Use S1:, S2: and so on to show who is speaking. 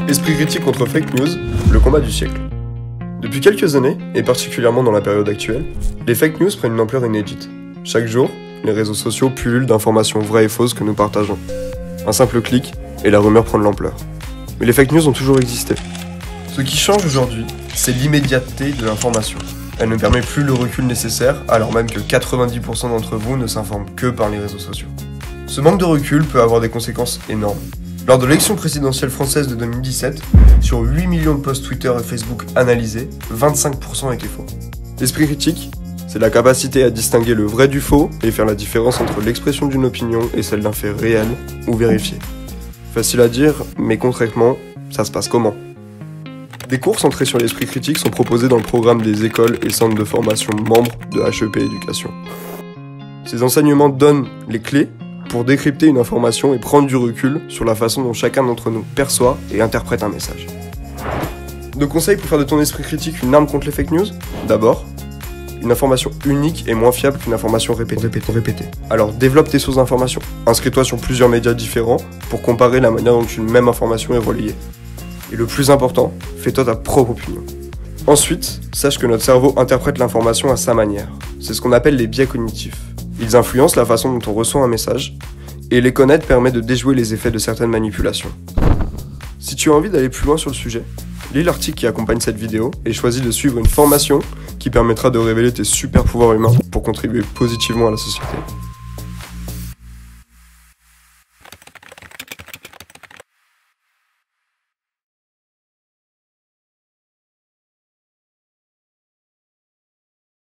S1: Esprit critique contre fake news, le combat du siècle. Depuis quelques années, et particulièrement dans la période actuelle, les fake news prennent une ampleur inédite. Chaque jour, les réseaux sociaux pullulent d'informations vraies et fausses que nous partageons. Un simple clic, et la rumeur prend de l'ampleur. Mais les fake news ont toujours existé. Ce qui change aujourd'hui, c'est l'immédiateté de l'information. Elle ne permet plus le recul nécessaire, alors même que 90% d'entre vous ne s'informent que par les réseaux sociaux. Ce manque de recul peut avoir des conséquences énormes. Lors de l'élection présidentielle française de 2017, sur 8 millions de posts Twitter et Facebook analysés, 25% étaient faux. L'esprit critique, c'est la capacité à distinguer le vrai du faux et faire la différence entre l'expression d'une opinion et celle d'un fait réel ou vérifié. Facile à dire, mais concrètement, ça se passe comment ? Des cours centrés sur l'esprit critique sont proposés dans le programme des écoles et centres de formation membres de HEP Éducation. Ces enseignements donnent les clés pour décrypter une information et prendre du recul sur la façon dont chacun d'entre nous perçoit et interprète un message. Nos conseils pour faire de ton esprit critique une arme contre les fake news ? D'abord, une information unique est moins fiable qu'une information répétée. Alors développe tes sources d'information. Inscris-toi sur plusieurs médias différents pour comparer la manière dont une même information est relayée. Et le plus important, fais-toi ta propre opinion. Ensuite, sache que notre cerveau interprète l'information à sa manière. C'est ce qu'on appelle les biais cognitifs. Ils influencent la façon dont on reçoit un message, et les connaître permet de déjouer les effets de certaines manipulations. Si tu as envie d'aller plus loin sur le sujet, lis l'article qui accompagne cette vidéo et choisis de suivre une formation qui permettra de révéler tes super pouvoirs humains pour contribuer positivement à la société.